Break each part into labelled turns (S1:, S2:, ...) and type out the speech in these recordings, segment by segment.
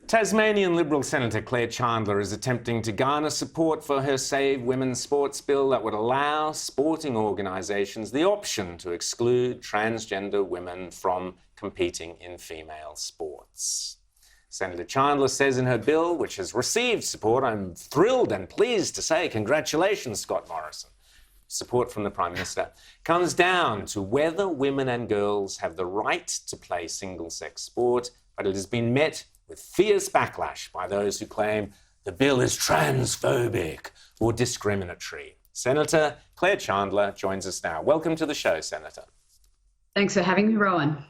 S1: Tasmanian Liberal Senator Claire Chandler is attempting to garner support for her Save Women's Sports bill that would allow sporting organisations the option to exclude transgender women from competing in female sports. Senator Chandler says in her bill, which has received support, I'm thrilled and pleased to say congratulations, Scott Morrison, support from the Prime Minister, comes down to whether women and girls have the right to play single-sex sport, but it has been met with fierce backlash by those who claim the bill is transphobic or discriminatory. Senator Claire Chandler joins us now. Welcome to the show, Senator.
S2: Thanks for having me, Rowan.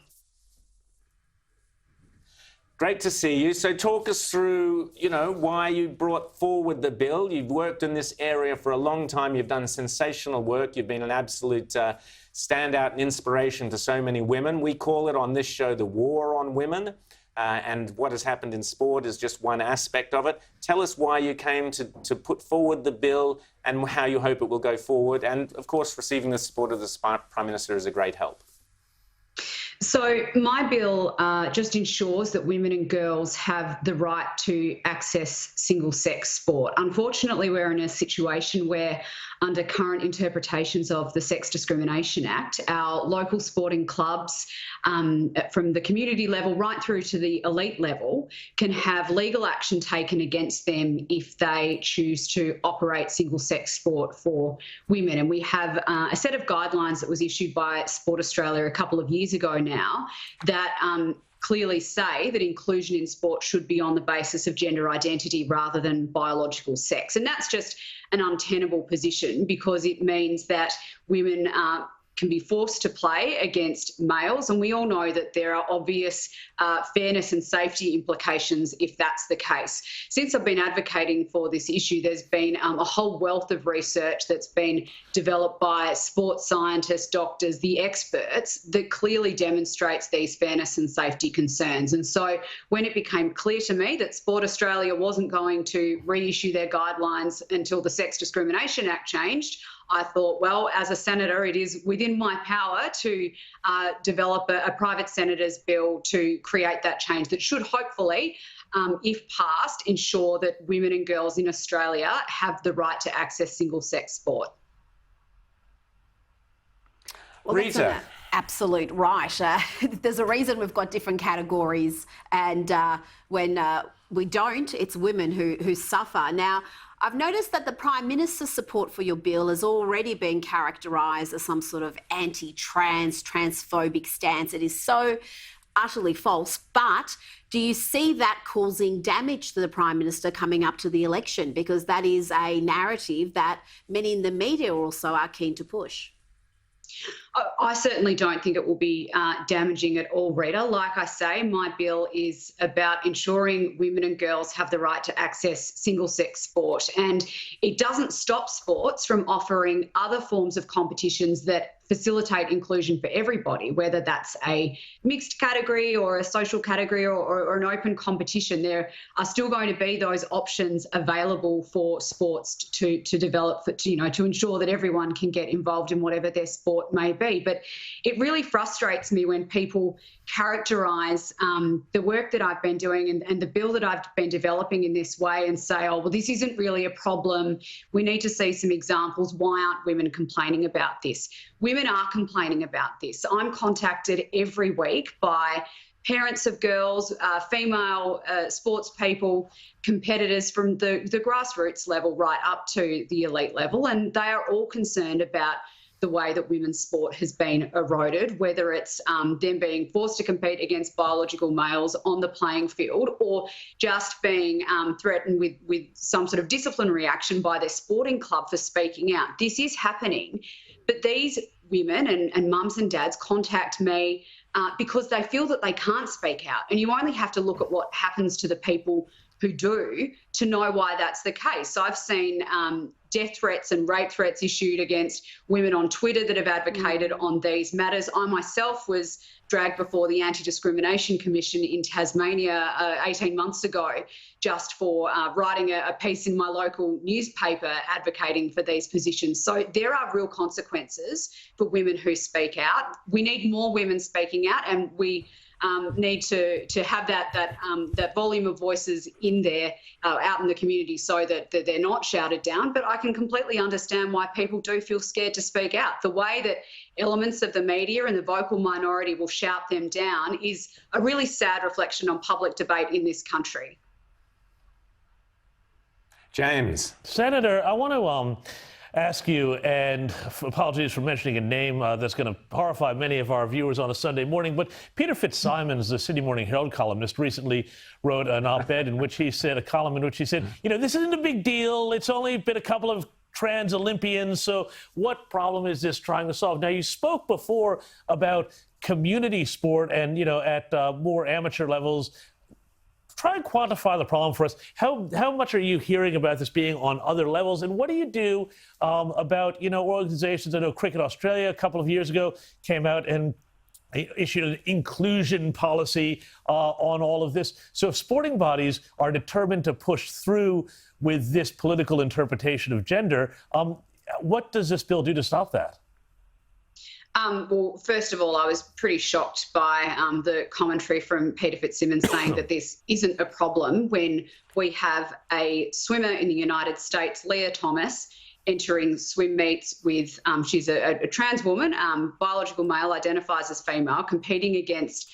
S1: Great to see you. So talk us through, why you brought forward the bill. You've worked in this area for a long time. You've done sensational work. You've been an absolute standout and inspiration to so many women. We call it on this show the war on women. And what has happened in sport is just one aspect of it. Tell us why you came to put forward the bill and how you hope it will go forward. And, of course, receiving the support of the Prime Minister is a great help.
S2: So my bill just ensures that women and girls have the right to access single-sex sport. Unfortunately, we're in a situation where, under current interpretations of the Sex Discrimination Act, our local sporting clubs, from the community level right through to the elite level, can have legal action taken against them if they choose to operate single-sex sport for women. And we have a set of guidelines that was issued by Sport Australia a couple of years ago now that clearly say that inclusion in sport should be on the basis of gender identity rather than biological sex. And that's just an untenable position because it means that women can be forced to play against males. And we all know that there are obvious fairness and safety implications if that's the case. Since I've been advocating for this issue, there's been a whole wealth of research that's been developed by sports scientists, doctors, the experts, that clearly demonstrates these fairness and safety concerns. And so when it became clear to me that Sport Australia wasn't going to reissue their guidelines until the Sex Discrimination Act changed, I thought, well, as a senator, it is within my power to develop a private senator's bill to create that change that should hopefully, if passed, ensure that women and girls in Australia have the right to access single-sex sport.
S3: Well, Rita. Absolute right. There's a reason we've got different categories, and when we don't, it's women who suffer. Now, I've noticed that the Prime Minister's support for your bill has already been characterised as some sort of anti-trans, transphobic stance. It is so utterly false. But do you see that causing damage to the Prime Minister coming up to the election? Because that is a narrative that many in the media also are keen to push.
S2: I certainly don't think it will be damaging at all, Rita. Like I say, my bill is about ensuring women and girls have the right to access single-sex sport, and it doesn't stop sports from offering other forms of competitions that facilitate inclusion for everybody, whether that's a mixed category or a social category or an open competition. There are still going to be those options available for sports to develop, to ensure that everyone can get involved in whatever their sport may be. But it really frustrates me when people characterise the work that I've been doing and the bill that I've been developing in this way and say, oh, well, this isn't really a problem. We need to see some examples. Why aren't women complaining about this? Women are complaining about this. I'm contacted every week by parents of girls, female sports people, competitors from the grassroots level right up to the elite level, and they are all concerned about the way that women's sport has been eroded, whether it's them being forced to compete against biological males on the playing field or just being threatened with some sort of disciplinary action by their sporting club for speaking out. This is happening, but these women and mums and dads contact me because they feel that they can't speak out. And you only have to look at what happens to the people who do to know why that's the case. So I've seen death threats and rape threats issued against women on Twitter that have advocated on these matters. I myself was dragged before the Anti-Discrimination Commission in Tasmania 18 months ago just for writing a piece in my local newspaper advocating for these positions. So there are real consequences for women who speak out. We need more women speaking out, and we need to have that volume of voices in there, out in the community, so that they're not shouted down. But I can completely understand why people do feel scared to speak out. The way that elements of the media and the vocal minority will shout them down is a really sad reflection on public debate in this country.
S1: James.
S4: Senator, I want to ask you, and apologies for mentioning a name that's going to horrify many of our viewers on a Sunday morning, but Peter Fitzsimons, the Sydney Morning Herald columnist, recently wrote an op-ed in which he said, you know, this isn't a big deal. It's only been a couple of trans Olympians, so what problem is this trying to solve? Now, you spoke before about community sport and, you know, at more amateur levels. Try and quantify the problem for us. How much are you hearing about this being on other levels? And what do you do about, you know, organizations? I know Cricket Australia a couple of years ago came out and issued an inclusion policy on all of this. So if sporting bodies are determined to push through with this political interpretation of gender, what does this bill do to stop that?
S2: Well, first of all, I was pretty shocked by the commentary from Peter Fitzsimmons saying that this isn't a problem when we have a swimmer in the United States, Leah Thomas, entering swim meets with, she's a trans woman, biological male, identifies as female, competing against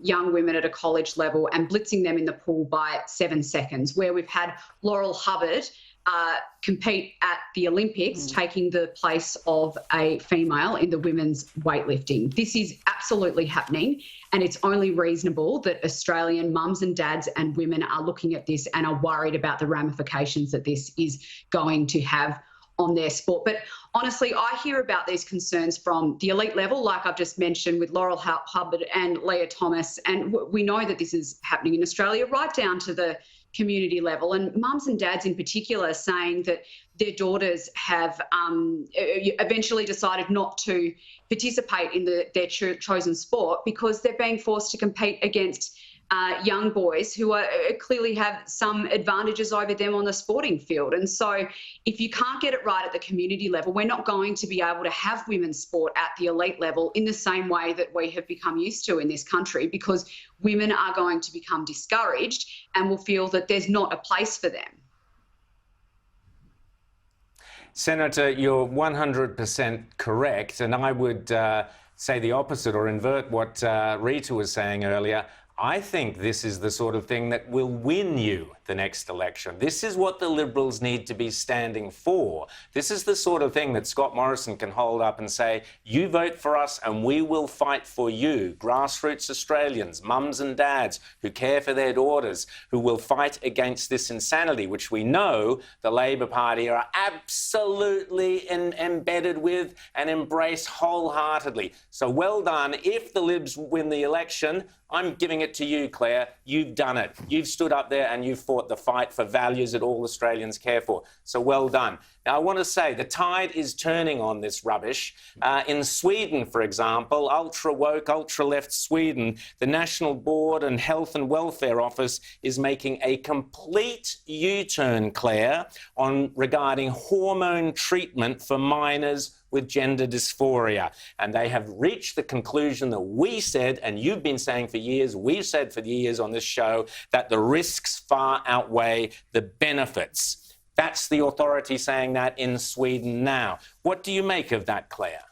S2: young women at a college level and blitzing them in the pool by 7 seconds, where we've had Laurel Hubbard compete at the Olympics, taking the place of a female in the women's weightlifting. This is absolutely happening, and it's only reasonable that Australian mums and dads and women are looking at this and are worried about the ramifications that this is going to have on their sport. But honestly, I hear about these concerns from the elite level, like I've just mentioned with Laurel Hubbard and Leah Thomas, and we know that this is happening in Australia, right down to the community level, and mums and dads in particular saying that their daughters have eventually decided not to participate in their chosen sport because they're being forced to compete against young boys who clearly have some advantages over them on the sporting field. And so if you can't get it right at the community level, we're not going to be able to have women's sport at the elite level in the same way that we have become used to in this country, because women are going to become discouraged and will feel that there's not a place for them.
S1: Senator, you're 100% correct, and I would say the opposite or invert what Rita was saying earlier. I think this is the sort of thing that will win you the next election. This is what the Liberals need to be standing for. This is the sort of thing that Scott Morrison can hold up and say, you vote for us and we will fight for you. Grassroots Australians, mums and dads who care for their daughters, who will fight against this insanity, which we know the Labor Party are absolutely embedded with and embrace wholeheartedly. So well done. If the Libs win the election, I'm giving it to you, Claire. You've done it. You've stood up there and you've fought the fight for values that all Australians care for. So well done. Now, I want to say the tide is turning on this rubbish. In Sweden, for example, ultra-woke, ultra-left Sweden, the National Board and Health and Welfare Office is making a complete U-turn, Claire, regarding hormone treatment for minors with gender dysphoria. And they have reached the conclusion that we said, and you've been saying for years, we've said for years on this show, that the risks far outweigh the benefits. That's the authority saying that in Sweden now. What do you make of that, Claire?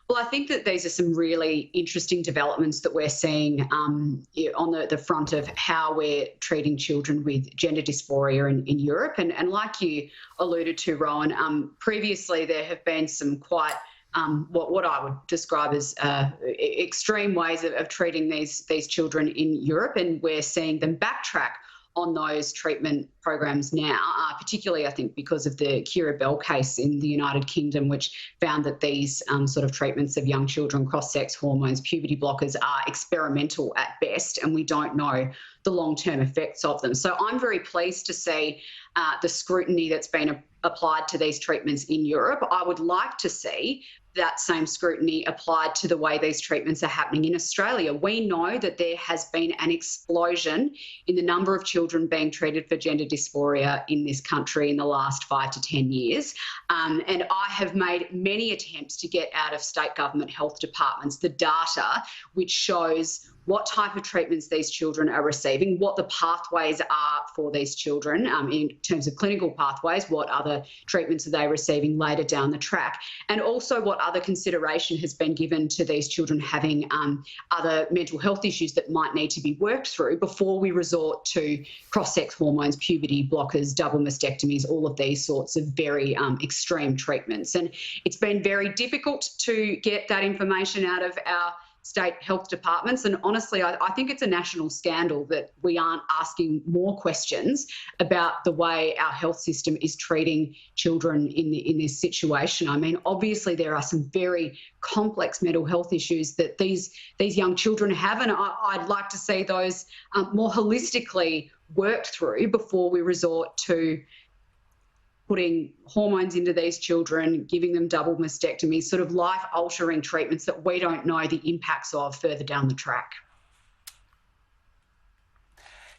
S2: Well, I think that these are some really interesting developments that we're seeing on the front of how we're treating children with gender dysphoria in Europe. And like you alluded to, Rowan, previously there have been some quite what I would describe as extreme ways of treating these children in Europe, and we're seeing them backtrack on those treatment programs now, particularly I think because of the Keira Bell case in the United Kingdom, which found that these sort of treatments of young children, cross-sex hormones, puberty blockers, are experimental at best, and we don't know the long-term effects of them. So I'm very pleased to see the scrutiny that's been applied to these treatments in Europe. I would like to see that same scrutiny applied to the way these treatments are happening in Australia. We know that there has been an explosion in the number of children being treated for gender dysphoria in this country in the last 5 to 10 years. And I have made many attempts to get out of state government health departments the data which shows what type of treatments these children are receiving, what the pathways are for these children in terms of clinical pathways, what other treatments are they receiving later down the track, and also what other consideration has been given to these children having other mental health issues that might need to be worked through before we resort to cross-sex hormones, puberty blockers, double mastectomies, all of these sorts of very extreme treatments. And it's been very difficult to get that information out of our state health departments. And honestly, I think it's a national scandal that we aren't asking more questions about the way our health system is treating children in this situation. I mean, obviously there are some very complex mental health issues that these young children have, and I'd like to see those more holistically worked through before we resort to putting hormones into these children, giving them double mastectomies, sort of life-altering treatments that we don't know the impacts of further down the track.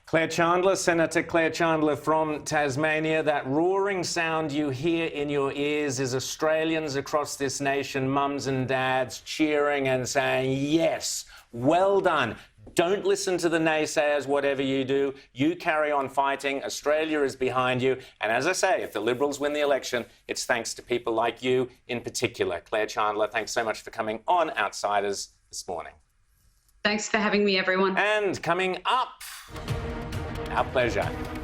S1: Claire Chandler, Senator Claire Chandler from Tasmania. That roaring sound you hear in your ears is Australians across this nation, mums and dads, cheering and saying, yes, well done. Don't listen to the naysayers, whatever you do. You carry on fighting. Australia is behind you. And as I say, if the Liberals win the election, it's thanks to people like you in particular. Claire Chandler, thanks so much for coming on Outsiders this morning.
S2: Thanks for having me, everyone.
S1: And coming up, our pleasure.